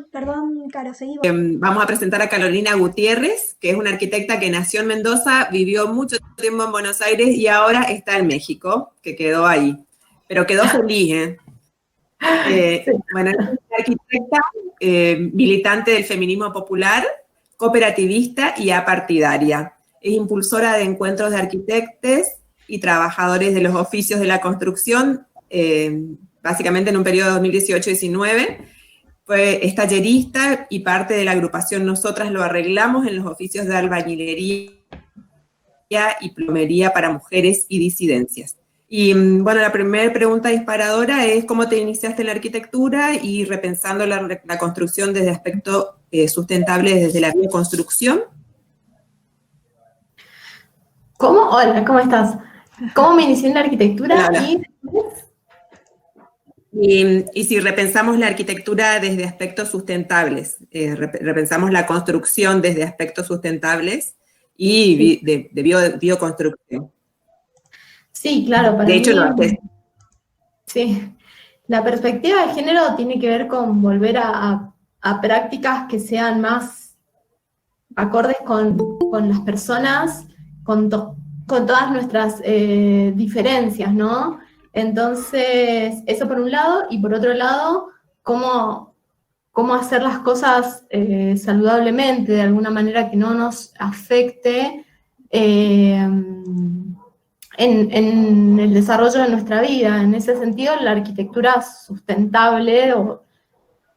Perdón, Caro, seguimos. Vamos a presentar a Carolina Gutiérrez, que es una arquitecta que nació en Mendoza, vivió mucho tiempo en Buenos Aires y ahora está en México, que quedó ahí. Pero quedó feliz, ¿eh? Sí. Bueno, es una arquitecta militante del feminismo popular, cooperativista y apartidaria. Es impulsora de encuentros de arquitectos y trabajadores de los oficios de la construcción, básicamente en un periodo de 2018-19. Es tallerista y parte de la agrupación Nosotras lo Arreglamos en los oficios de albañilería y plomería para mujeres y disidencias. Y bueno, la primera pregunta disparadora es ¿cómo te iniciaste en la arquitectura y repensando la construcción desde aspectos sustentables desde la bioconstrucción? ¿Cómo? Hola, ¿cómo estás? ¿Cómo me inicié en la arquitectura? Hola. Y si repensamos la arquitectura desde aspectos sustentables, repensamos la construcción desde aspectos sustentables y de bioconstrucción. Sí, claro, para de hecho, mí, lo haces. Sí, la perspectiva de género tiene que ver con volver a prácticas que sean más acordes con las personas, con todas nuestras diferencias, ¿no? Entonces, eso por un lado, y por otro lado, cómo hacer las cosas saludablemente, de alguna manera que no nos afecte en el desarrollo de nuestra vida. En ese sentido, la arquitectura sustentable, o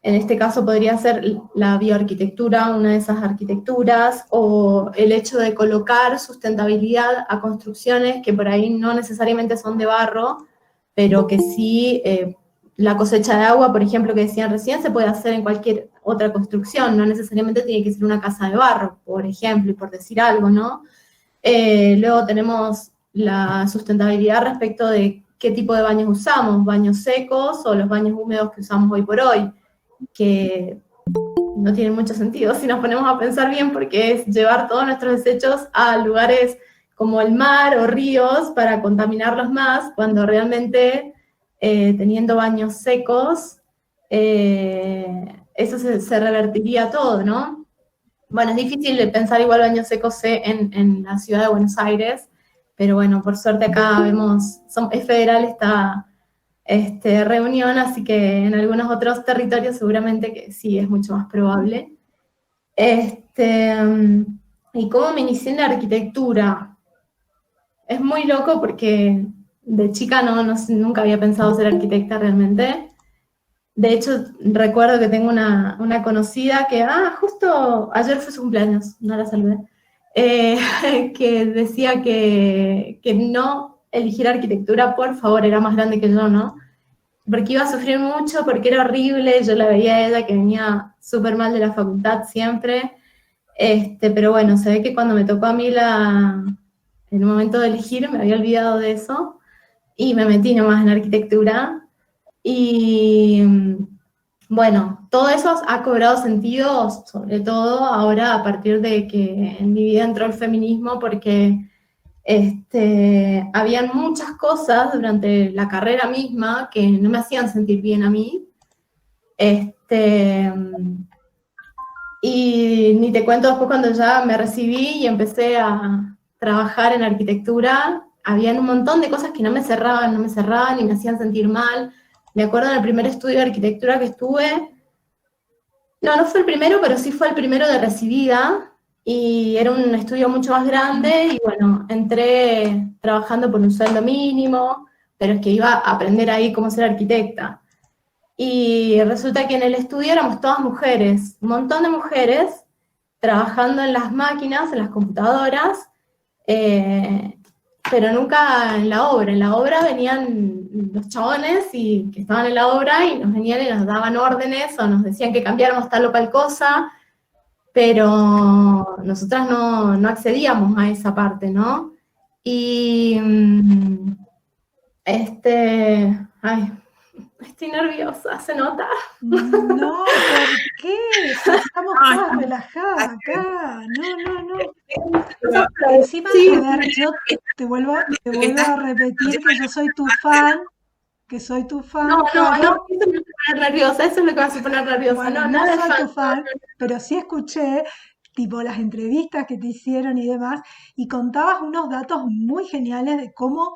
en este caso podría ser la bioarquitectura, una de esas arquitecturas, o el hecho de colocar sustentabilidad a construcciones que por ahí no necesariamente son de barro, pero que sí, la cosecha de agua, por ejemplo, que decían recién, se puede hacer en cualquier otra construcción, no necesariamente tiene que ser una casa de barro, por ejemplo, y por decir algo, ¿no? Luego tenemos la sustentabilidad respecto de qué tipo de baños usamos, baños secos o los baños húmedos que usamos hoy por hoy, que no tienen mucho sentido si nos ponemos a pensar bien, porque es llevar todos nuestros desechos a lugares como el mar o ríos para contaminarlos más, cuando realmente teniendo baños secos, eso se revertiría todo, ¿no? Bueno, es difícil pensar igual baños secos en la ciudad de Buenos Aires, pero bueno, por suerte acá vemos, es federal esta reunión, así que en algunos otros territorios seguramente que sí es mucho más probable. ¿Y cómo me inicié en la arquitectura? Es muy loco porque de chica nunca había pensado ser arquitecta realmente. De hecho, recuerdo que tengo una conocida que, justo ayer fue su cumpleaños, no la saludé, que decía que no eligiera arquitectura, por favor, era más grande que yo, ¿no? Porque iba a sufrir mucho, porque era horrible, yo la veía a ella que venía súper mal de la facultad siempre, pero bueno, se ve que cuando me tocó a mí en el momento de elegir, me había olvidado de eso, y me metí nomás en arquitectura, y bueno, todo eso ha cobrado sentido, sobre todo ahora a partir de que en mi vida entró el feminismo, porque habían muchas cosas durante la carrera misma que no me hacían sentir bien a mí. Y ni te cuento después cuando ya me recibí y empecé a trabajar en arquitectura, habían un montón de cosas que no me cerraban y me hacían sentir mal. Me acuerdo en el primer estudio de arquitectura que estuve, no fue el primero, pero sí fue el primero de recibida, y era un estudio mucho más grande, y bueno, entré trabajando por un sueldo mínimo, pero es que iba a aprender ahí cómo ser arquitecta. Y resulta que en el estudio éramos todas mujeres, un montón de mujeres, trabajando en las máquinas, en las computadoras, pero nunca en la obra. En la obra venían los chabones que estaban en la obra y nos venían y nos daban órdenes o nos decían que cambiáramos tal o cual cosa, pero nosotras no accedíamos a esa parte, ¿no? Y estoy nerviosa, ¿se nota? No, ¿por qué? Si estamos todas relajadas acá. No. Encima, Sí. a ver, yo te vuelvo a repetir que yo soy tu fan que soy tu fan, No, claro. eso me hace poner nerviosa, eso es lo que me hace poner nerviosa. Bueno, No, no nada de soy fan. tu fan, pero sí escuché tipo las entrevistas que te hicieron y demás, y contabas unos datos muy geniales de cómo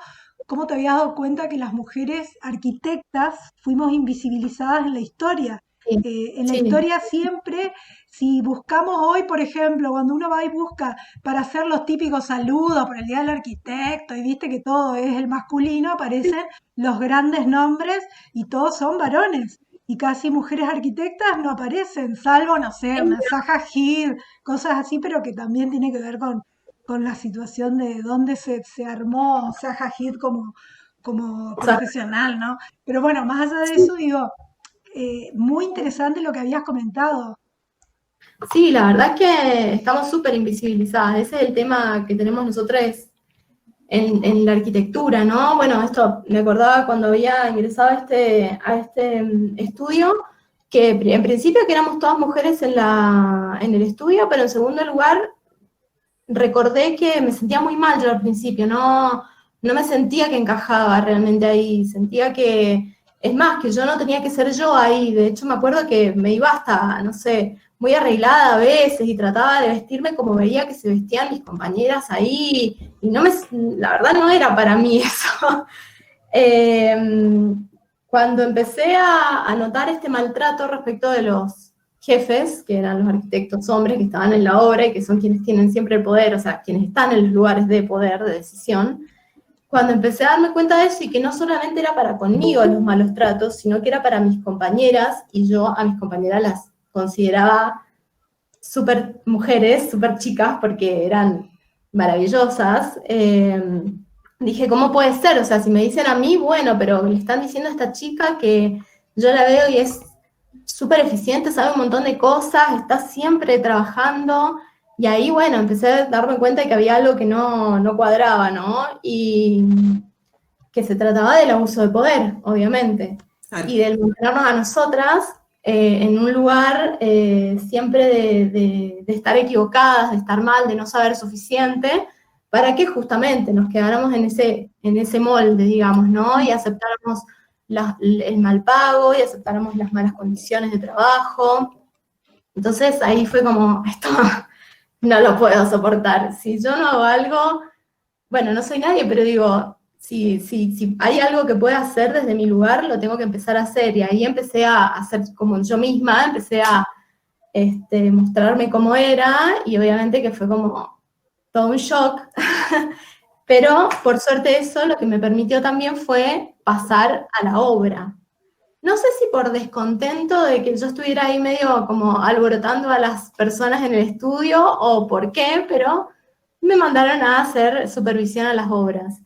te habías dado cuenta que las mujeres arquitectas fuimos invisibilizadas en la historia. Sí, En la sí, historia siempre, si buscamos hoy, por ejemplo, cuando uno va y busca para hacer los típicos saludos por el Día del Arquitecto, y viste que todo es el masculino, aparecen los grandes nombres y todos son varones y casi mujeres arquitectas no aparecen, salvo, no sé, una Zaha Hadid, cosas así, pero que también tiene que ver con la situación de dónde se armó Zaha Hadid como o sea, profesional, ¿no? Pero bueno, más allá de sí, eso, digo, muy interesante lo que habías comentado. sí, la verdad es que estamos súper invisibilizadas. Ese es el tema que tenemos nosotros en la arquitectura, ¿no? Bueno, esto me acordaba cuando había ingresado a este estudio, que en principio que éramos todas mujeres en el estudio, pero en segundo lugar recordé que me sentía muy mal yo al principio, no me sentía que encajaba realmente ahí, sentía que, es más, que yo no tenía que ser yo ahí, de hecho me acuerdo que me iba hasta, no sé, muy arreglada a veces y trataba de vestirme como veía que se vestían mis compañeras ahí, y la verdad no era para mí eso. Eh, Cuando empecé a notar este maltrato respecto de los jefes, que eran los arquitectos hombres que estaban en la obra y que son quienes tienen siempre el poder, o sea, quienes están en los lugares de poder, de decisión, cuando empecé a darme cuenta de eso y que no solamente era para conmigo los malos tratos, sino que era para mis compañeras, y yo a mis compañeras las consideraba súper mujeres, súper chicas, porque eran maravillosas, dije, ¿cómo puede ser? O sea, si me dicen a mí, bueno, pero le están diciendo a esta chica que yo la veo y es súper eficiente, sabe un montón de cosas, está siempre trabajando, y ahí, bueno, empecé a darme cuenta de que había algo que no cuadraba, ¿no? Y que se trataba del abuso de poder, obviamente, Claro. y del mantenernos a nosotras en un lugar siempre de estar equivocadas, de estar mal, de no saber suficiente, para que justamente nos quedáramos en ese molde, digamos, ¿no? Y aceptáramos el mal pago y aceptáramos las malas condiciones de trabajo. Entonces ahí fue como, esto no lo puedo soportar. Si yo no hago algo, bueno, no soy nadie, pero digo, si hay algo que pueda hacer desde mi lugar, lo tengo que empezar a hacer. Y ahí empecé a hacer como yo misma, empecé a mostrarme cómo era, y obviamente que fue como todo un shock. Pero por suerte eso lo que me permitió también fue pasar a la obra. No sé si por descontento de que yo estuviera ahí medio como alborotando a las personas en el estudio o por qué, pero me mandaron a hacer supervisión a las obras.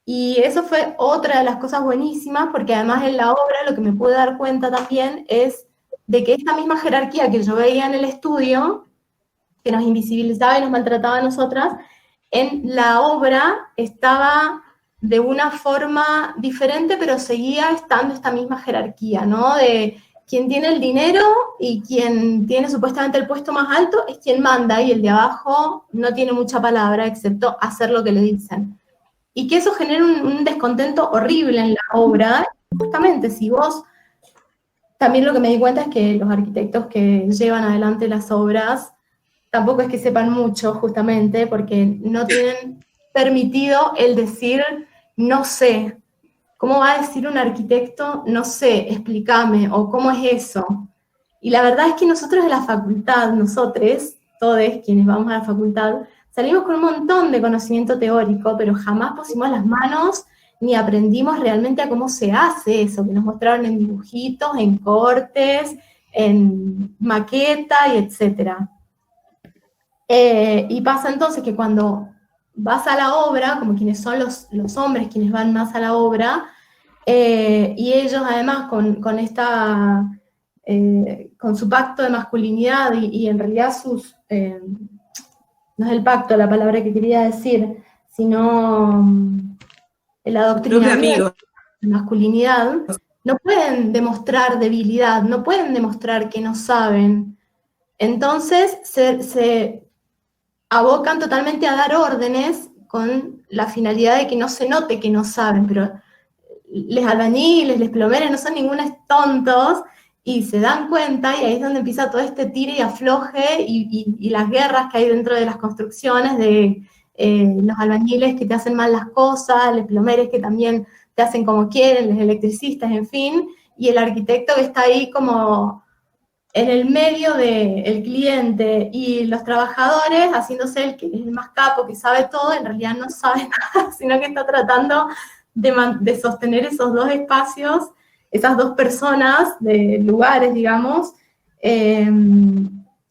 Y eso fue otra de las cosas buenísimas, porque además en la obra lo que me pude dar cuenta también es de que esta misma jerarquía que yo veía en el estudio, que nos invisibilizaba y nos maltrataba a nosotras, en la obra estaba de una forma diferente, pero seguía estando esta misma jerarquía, ¿no? De quien tiene el dinero y quien tiene supuestamente el puesto más alto es quien manda, y el de abajo no tiene mucha palabra, excepto hacer lo que le dicen. Y que eso genera un descontento horrible en la obra. Justamente, si vos, también lo que me di cuenta es que los arquitectos que llevan adelante las obras tampoco es que sepan mucho, justamente, porque no tienen permitido el decir, no sé. ¿Cómo va a decir un arquitecto, no sé, explícame, o cómo es eso? Y la verdad es que nosotros de la facultad, nosotros, todos quienes vamos a la facultad, salimos con un montón de conocimiento teórico, pero jamás pusimos las manos ni aprendimos realmente a cómo se hace eso, que nos mostraron en dibujitos, en cortes, en maqueta y etcétera. Y pasa entonces que cuando vas a la obra, como quienes son los hombres quienes van más a la obra, y ellos además con su pacto de masculinidad y en realidad no es el pacto la palabra que quería decir, sino el adoctrinamiento de masculinidad, no pueden demostrar debilidad, no pueden demostrar que no saben. Entonces se abocan totalmente a dar órdenes con la finalidad de que no se note que no saben, pero les albañiles, les plomeres no son ningunos tontos, y se dan cuenta, y ahí es donde empieza todo este tire y afloje, y las guerras que hay dentro de las construcciones, de los albañiles que te hacen mal las cosas, los plomeres que también te hacen como quieren, los electricistas, en fin, y el arquitecto que está ahí como en el medio del cliente y los trabajadores, haciéndose el que es el más capo, que sabe todo, en realidad no sabe nada, sino que está tratando de sostener esos dos espacios, esas dos personas de lugares, digamos,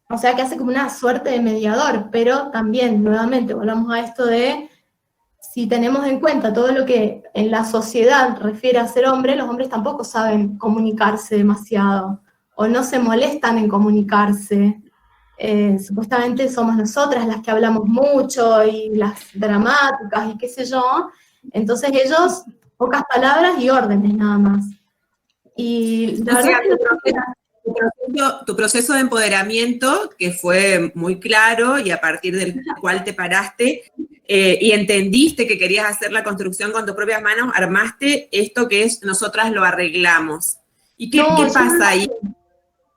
o sea que hace como una suerte de mediador, pero también, nuevamente, volvamos a esto de, si tenemos en cuenta todo lo que en la sociedad refiere a ser hombre, los hombres tampoco saben comunicarse demasiado, o no se molestan en comunicarse. Supuestamente somos nosotras las que hablamos mucho, y las dramáticas, y qué sé yo, entonces ellos, pocas palabras y órdenes nada más. Y la verdad es que tu proceso de empoderamiento, que fue muy claro y a partir del cual te paraste y entendiste que querías hacer la construcción con tus propias manos, armaste esto que es nosotras lo arreglamos. ¿Y qué pasa ahí?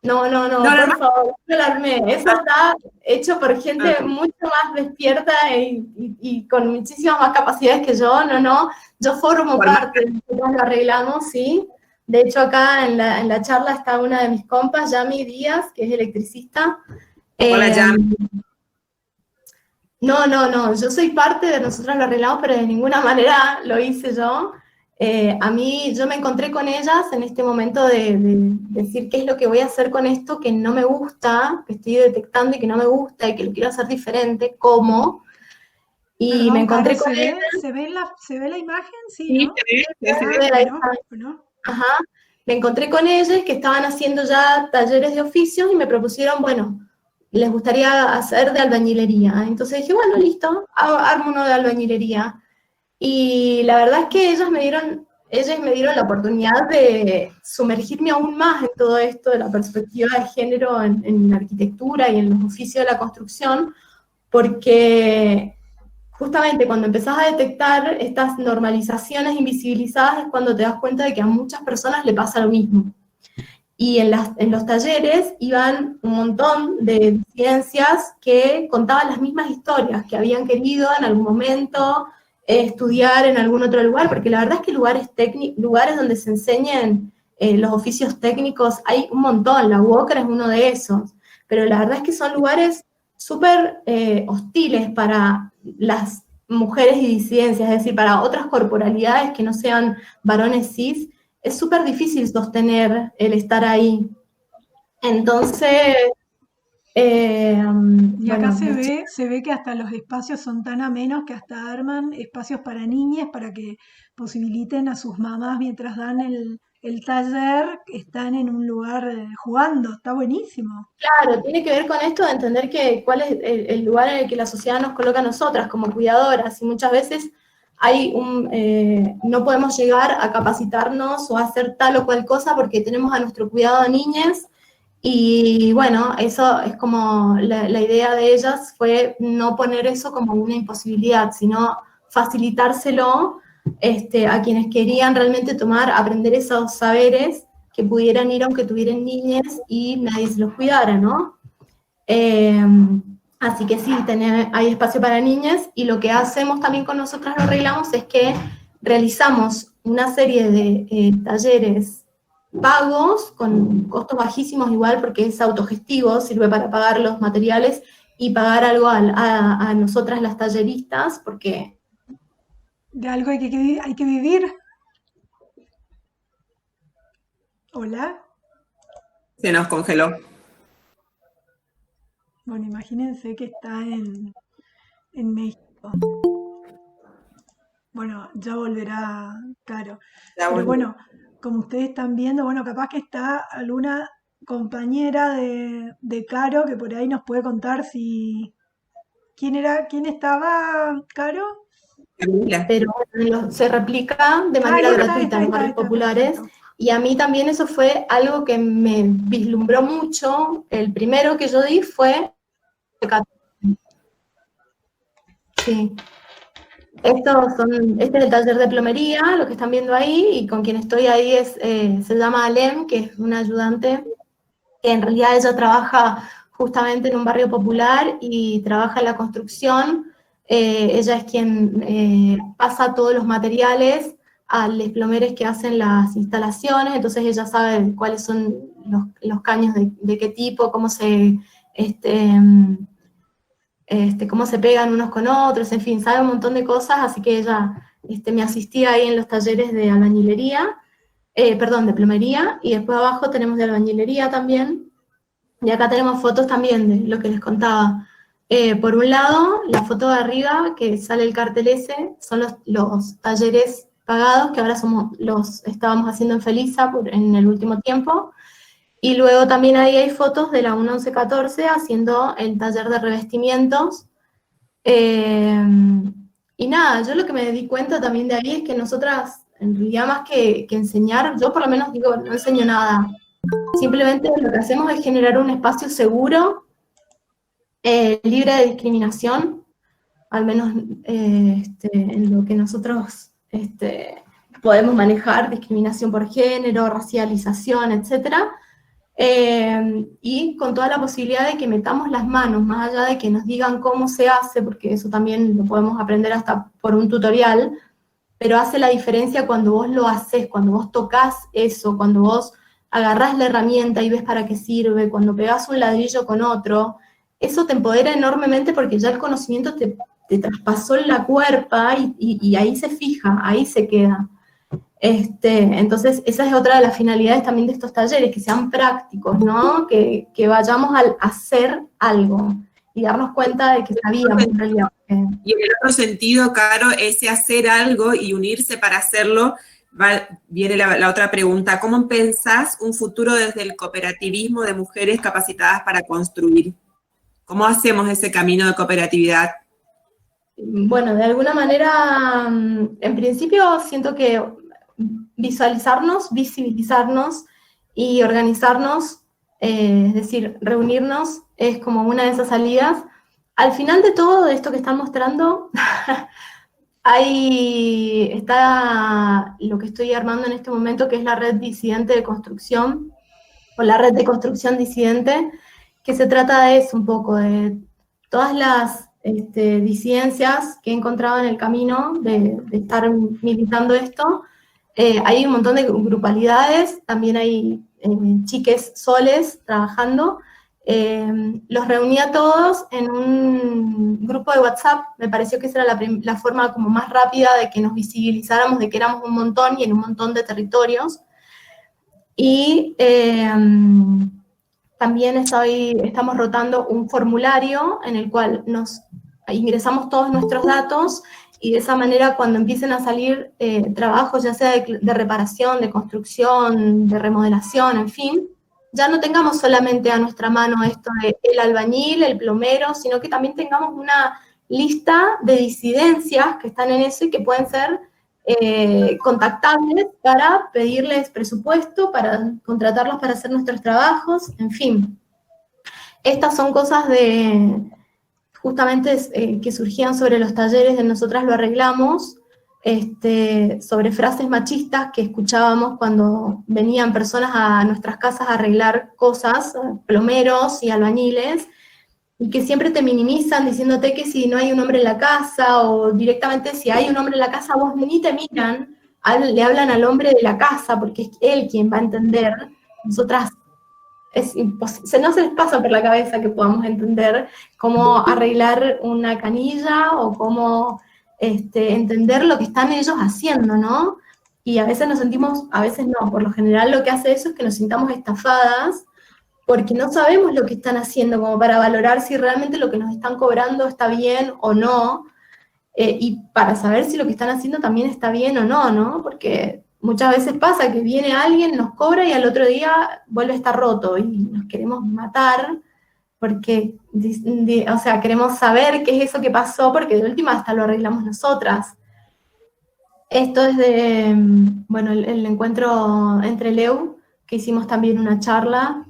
No, por favor, no lo armé. Eso está hecho por gente mucho más despierta y con muchísimas más capacidades que yo. Yo formo parte de nosotros lo arreglamos, sí. De hecho, acá en la charla está una de mis compas, Yami Díaz, que es electricista. Hola, Yami. No, yo soy parte de nosotros lo arreglamos, pero de ninguna manera lo hice yo. Yo me encontré con ellas en este momento de decir qué es lo que voy a hacer con esto que no me gusta, que estoy detectando y que no me gusta y que lo quiero hacer diferente, ¿cómo? Y perdón, me encontré con ellas. ¿Se ve la imagen? Sí, ¿no? Se ve la imagen. Ajá. Me encontré con ellas que estaban haciendo ya talleres de oficios y me propusieron, bueno, les gustaría hacer de albañilería. Entonces dije, bueno, listo, armo uno de albañilería. Y la verdad es que ellas me dieron la oportunidad de sumergirme aún más en todo esto de la perspectiva de género en la arquitectura y en los oficios de la construcción, porque justamente cuando empezás a detectar estas normalizaciones invisibilizadas es cuando te das cuenta de que a muchas personas le pasa lo mismo. Y en los talleres iban un montón de ciencias que contaban las mismas historias, que habían querido en algún momento estudiar en algún otro lugar, porque la verdad es que lugares donde se enseñen los oficios técnicos hay un montón, la UOCRA es uno de esos, pero la verdad es que son lugares súper hostiles para las mujeres y disidencias, es decir, para otras corporalidades que no sean varones cis, es súper difícil sostener el estar ahí. Entonces... y acá se ve que hasta los espacios son tan amenos que hasta arman espacios para niñas para que posibiliten a sus mamás mientras dan el taller, están en un lugar jugando. Está buenísimo. Claro, tiene que ver con esto de entender cuál es el lugar en el que la sociedad nos coloca a nosotras como cuidadoras, y muchas veces no podemos llegar a capacitarnos o a hacer tal o cual cosa porque tenemos a nuestro cuidado a niñas. Y bueno, eso es como la idea de ellas fue no poner eso como una imposibilidad, sino facilitárselo a quienes querían realmente aprender esos saberes, que pudieran ir aunque tuvieran niñas y nadie se los cuidara, ¿no? Así que sí, hay espacio para niñas, y lo que hacemos también con nosotras lo arreglamos es que realizamos una serie de talleres pagos, con costos bajísimos igual, porque es autogestivo, sirve para pagar los materiales y pagar algo a nosotras las talleristas, porque... De algo hay que vivir. ¿Hola? Se nos congeló. Bueno, imagínense que está en México. Bueno, ya volverá Caro. Pero bueno, como ustedes están viendo, bueno, capaz que está alguna compañera de Caro que por ahí nos puede contar quién estaba, Caro. Pero bueno, se replica de manera gratuita en barrios populares, y a mí también eso fue algo que me vislumbró mucho. El primero que yo di fue... Sí. Este es el taller de plomería, lo que están viendo ahí, y con quien estoy ahí se llama Alem, que es una ayudante, que en realidad ella trabaja justamente en un barrio popular y trabaja en la construcción. Ella es quien pasa todos los materiales a los plomeros que hacen las instalaciones, entonces ella sabe cuáles son los caños de qué tipo, cómo se pegan unos con otros, en fin, sabe un montón de cosas, así que ella me asistía ahí en los talleres de albañilería, de plomería, y después abajo tenemos de albañilería también, y acá tenemos fotos también de lo que les contaba. Por un lado, la foto de arriba, que sale el cartel ese, son los talleres pagados, que ahora los estábamos haciendo en Felisa en el último tiempo, y luego también ahí hay fotos de la 1114 haciendo el taller de revestimientos. Y nada, yo lo que me di cuenta también de ahí es que nosotras, en realidad más que enseñar, yo por lo menos digo, no enseño nada. Simplemente lo que hacemos es generar un espacio seguro, libre de discriminación, al menos en lo que nosotros podemos manejar, discriminación por género, racialización, etcétera. Y con toda la posibilidad de que metamos las manos, más allá de que nos digan cómo se hace, porque eso también lo podemos aprender hasta por un tutorial, pero hace la diferencia cuando vos lo haces, cuando vos tocas eso, cuando vos agarrás la herramienta y ves para qué sirve, cuando pegás un ladrillo con otro, eso te empodera enormemente porque ya el conocimiento te traspasó en la cuerpa y ahí se fija, ahí se queda. Entonces, esa es otra de las finalidades también de estos talleres, que sean prácticos, ¿no? Que vayamos a hacer algo y darnos cuenta de que sabíamos en realidad. Y en el otro sentido, Caro, ese hacer algo y unirse para hacerlo, viene la otra pregunta. ¿Cómo pensás un futuro desde el cooperativismo de mujeres capacitadas para construir? ¿Cómo hacemos ese camino de cooperatividad? Bueno, de alguna manera, en principio siento que visibilizarnos y organizarnos, es decir, reunirnos, es como una de esas salidas. Al final de todo esto que están mostrando, ahí está lo que estoy armando en este momento, que es la red disidente de construcción, o la red de construcción disidente, que se trata de eso un poco, de todas las disidencias que he encontrado en el camino de estar militando esto. Hay un montón de grupalidades, también hay chiques soles trabajando. Los reuní a todos en un grupo de WhatsApp, me pareció que esa era la forma como más rápida de que nos visibilizáramos, de que éramos un montón y en un montón de territorios. Y también estamos rotando un formulario en el cual nos ingresamos todos nuestros datos y de esa manera cuando empiecen a salir trabajos, ya sea de reparación, de construcción, de remodelación, en fin, ya no tengamos solamente a nuestra mano esto de el albañil, el plomero, sino que también tengamos una lista de disidencias que están en eso y que pueden ser contactables para pedirles presupuesto, para contratarlos para hacer nuestros trabajos, en fin. Estas son cosas justamente que surgían sobre los talleres de Nosotras lo Arreglamos, sobre frases machistas que escuchábamos cuando venían personas a nuestras casas a arreglar cosas, plomeros y albañiles, y que siempre te minimizan diciéndote que si no hay un hombre en la casa, o directamente si hay un hombre en la casa, vos ni te miran, le hablan al hombre de la casa, porque es él quien va a entender. Nosotras, es imposible, no se les pasa por la cabeza que podamos entender cómo arreglar una canilla, o cómo entender lo que están ellos haciendo, ¿no? Y a veces nos sentimos, a veces no, por lo general lo que hace eso es que nos sintamos estafadas, porque no sabemos lo que están haciendo, como para valorar si realmente lo que nos están cobrando está bien o no, y para saber si lo que están haciendo también está bien o no, ¿no? Porque muchas veces pasa que viene alguien, nos cobra y al otro día vuelve a estar roto, y nos queremos matar, porque, o sea, queremos saber qué es eso que pasó, porque de última hasta lo arreglamos nosotras. Esto es bueno, el encuentro entre Leu, que hicimos también una charla.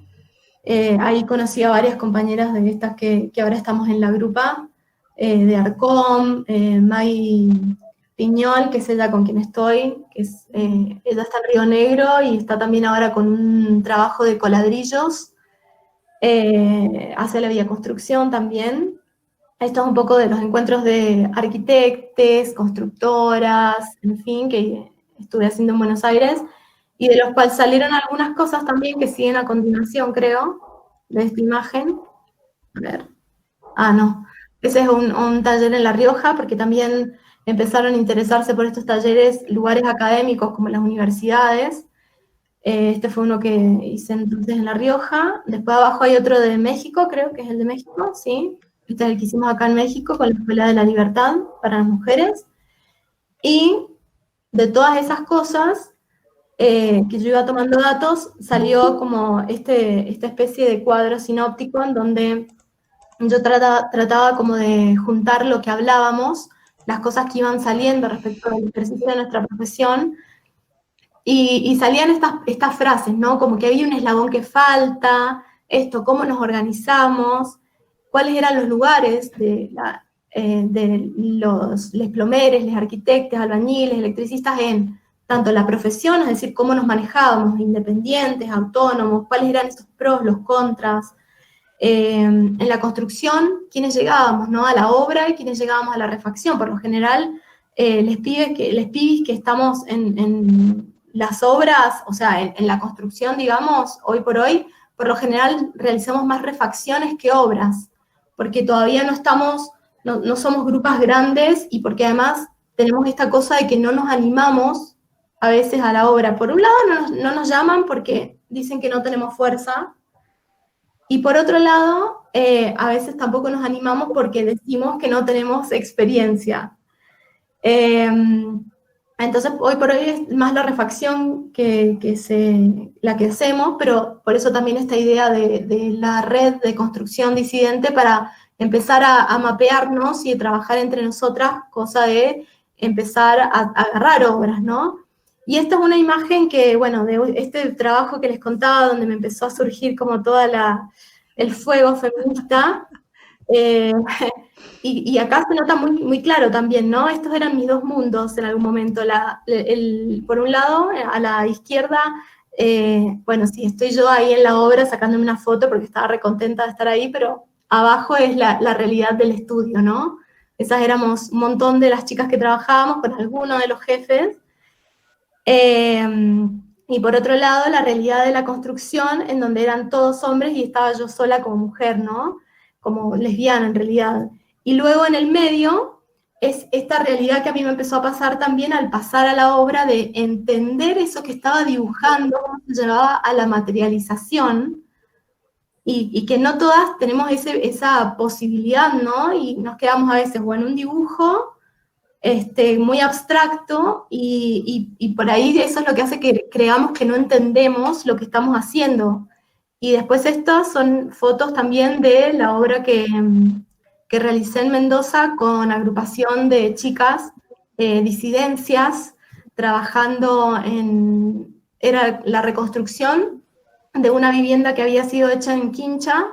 Ahí conocí a varias compañeras de estas que ahora estamos en la grupa, de Arcom, May Piñol, que es ella con quien estoy, que es, ella está en Río Negro y está también ahora con un trabajo de coladrillos, hace la bioconstrucción también. Esto es un poco de los encuentros de arquitectes, constructoras, en fin, que estuve haciendo en Buenos Aires, y de los cuales salieron algunas cosas también que siguen a continuación, creo, de esta imagen. A ver. Ah, no. Ese es un taller en La Rioja, porque también empezaron a interesarse por estos talleres lugares académicos como las universidades. Este fue uno que hice entonces en La Rioja. Después abajo hay otro de México, creo que es el de México, sí. Este es el que hicimos acá en México con la Escuela de la Libertad para las mujeres. Y de todas esas cosas que yo iba tomando datos, salió como esta especie de cuadro sinóptico en donde yo trataba como de juntar lo que hablábamos, las cosas que iban saliendo respecto al ejercicio de nuestra profesión, y salían estas frases, ¿no? Como que había un eslabón que falta, esto, cómo nos organizamos, cuáles eran los lugares de los plomeres, los arquitectos, albañiles, electricistas en tanto la profesión, es decir, cómo nos manejábamos, independientes, autónomos, cuáles eran esos pros, los contras. En la construcción, quiénes llegábamos, ¿no? A la obra y quiénes llegábamos a la refacción. Por lo general, les pibis que estamos en las obras, o sea, en la construcción, digamos, hoy por hoy, por lo general realizamos más refacciones que obras, porque todavía no somos grupos grandes y porque además tenemos esta cosa de que no nos animamos a veces a la obra. Por un lado, no nos llaman porque dicen que no tenemos fuerza, y por otro lado, a veces tampoco nos animamos porque decimos que no tenemos experiencia. Entonces, hoy por hoy es más la refacción la que hacemos, pero por eso también esta idea de la red de construcción disidente para empezar a mapearnos y a trabajar entre nosotras, cosa de empezar a agarrar obras, ¿no? Y esta es una imagen que, bueno, de este trabajo que les contaba, donde me empezó a surgir como el fuego feminista, y acá se nota muy, muy claro también, ¿no? Estos eran mis dos mundos en algún momento. Por un lado, a la izquierda, bueno, sí, estoy yo ahí en la obra sacándome una foto porque estaba recontenta de estar ahí, pero abajo es la realidad del estudio, ¿no? Esas éramos un montón de las chicas que trabajábamos con algunos de los jefes. Y por otro lado, la realidad de la construcción, en donde eran todos hombres y estaba yo sola como mujer, ¿no? Como lesbiana en realidad. Y luego en el medio es esta realidad que a mí me empezó a pasar también al pasar a la obra, de entender eso que estaba dibujando, cómo se llevaba a la materialización, y que no todas tenemos esa posibilidad, ¿no? Y nos quedamos a veces o en un dibujo muy abstracto, y por ahí eso es lo que hace que creamos que no entendemos lo que estamos haciendo. Y después estas son fotos también de la obra que realicé en Mendoza con agrupación de chicas, disidencias, trabajando era la reconstrucción de una vivienda que había sido hecha en quincha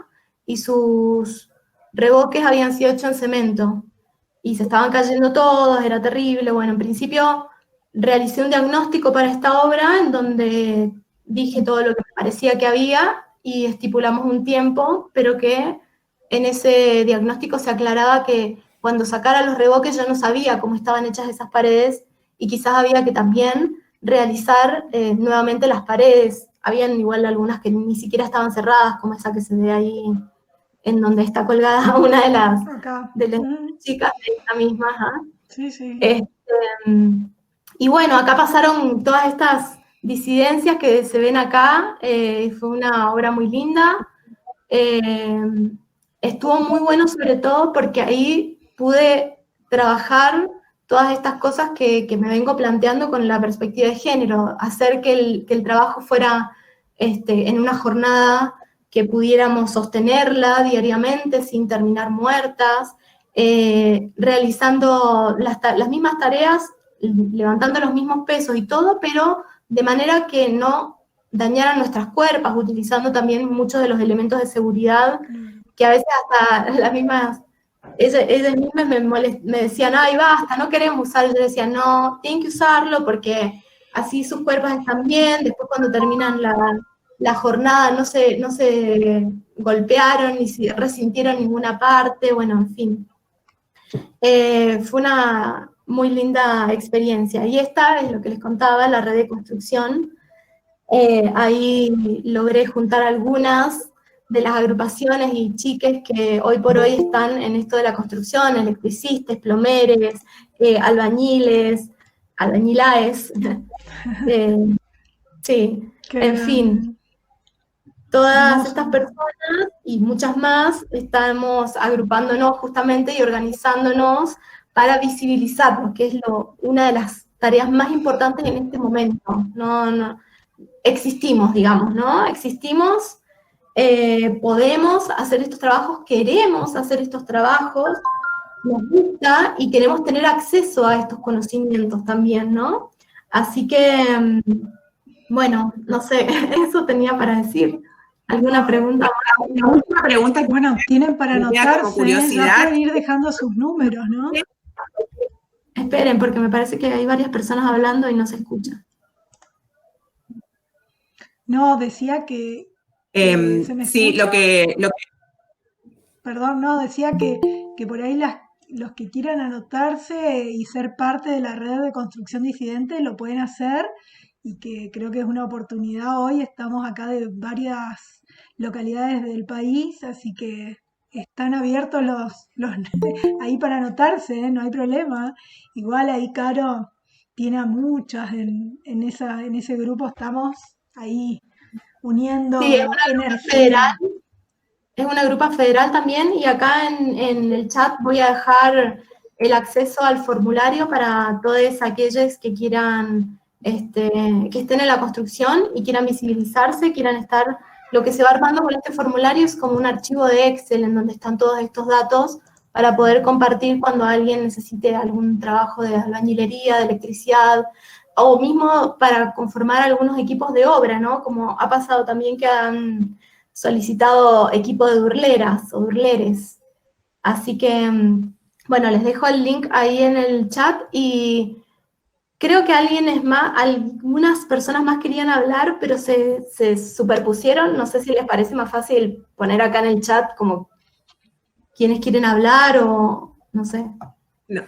y sus revoques habían sido hechos en cemento. Y se estaban cayendo todos, era terrible. Bueno, en principio realicé un diagnóstico para esta obra en donde dije todo lo que me parecía que había y estipulamos un tiempo, pero que en ese diagnóstico se aclaraba que cuando sacara los revoques yo no sabía cómo estaban hechas esas paredes y quizás había que también realizar nuevamente las paredes. Habían igual algunas que ni siquiera estaban cerradas, como esa que se ve ahí en donde está colgada una de las chicas de esta misma. Sí, sí. Y bueno, acá pasaron todas estas disidencias que se ven acá. Fue una obra muy linda. Estuvo muy bueno sobre todo porque ahí pude trabajar todas estas cosas que me vengo planteando con la perspectiva de género, hacer que el trabajo fuera en una jornada que pudiéramos sostenerla diariamente sin terminar muertas, realizando las mismas tareas, levantando los mismos pesos y todo, pero de manera que no dañaran nuestras cuerpos, utilizando también muchos de los elementos de seguridad que a veces hasta las mismas ellas mismas me decían, ay, basta, no queremos usarlo. Yo decía, no, tienen que usarlo porque así sus cuerpos están bien, después cuando terminan la jornada no se golpearon ni se resintieron ninguna parte, bueno, en fin. Fue una muy linda experiencia. Y esta es lo que les contaba, la red de construcción. Ahí logré juntar algunas de las agrupaciones y chiques que hoy por hoy están en esto de la construcción, electricistas, plomeres, albañiles, albañilaes, sí, en fin. Todas estas personas y muchas más estamos agrupándonos justamente y organizándonos para visibilizarnos, que es una de las tareas más importantes en este momento. Existimos, digamos, ¿no? Existimos, podemos hacer estos trabajos, queremos hacer estos trabajos, nos gusta y queremos tener acceso a estos conocimientos también, ¿no? Así que, bueno, no sé, eso tenía para decir. ¿Alguna pregunta? La última pregunta. Bueno, tienen para anotarse, curiosidad. ya pueden ir dejando sus números, ¿no? Esperen, porque me parece que hay varias personas hablando y no se escucha. No, decía que... sí, lo que... Perdón, no, decía que por ahí los que quieran anotarse y ser parte de la red de construcción disidente lo pueden hacer y que creo que es una oportunidad hoy. Estamos acá de varias localidades del país, así que están abiertos los ahí para anotarse, ¿eh? No hay problema. Igual ahí Caro tiene a muchas en ese grupo, estamos ahí uniendo sí, es una energía. Federal, es una grupa federal también, y acá en el chat voy a dejar el acceso al formulario para todos aquellos que quieran, que estén en la construcción y quieran visibilizarse, quieran estar. Lo que se va armando con este formulario es como un archivo de Excel en donde están todos estos datos para poder compartir cuando alguien necesite algún trabajo de albañilería, de electricidad, o mismo para conformar algunos equipos de obra, ¿no? Como ha pasado también que han solicitado equipo de durleras o durleres. Así que, bueno, les dejo el link ahí en el chat y creo que algunas personas más querían hablar, pero se superpusieron. No sé si les parece más fácil poner acá en el chat como quienes quieren hablar o no sé. No,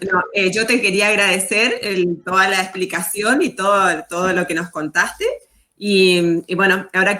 yo te quería agradecer toda la explicación y todo lo que nos contaste. Y bueno, ahora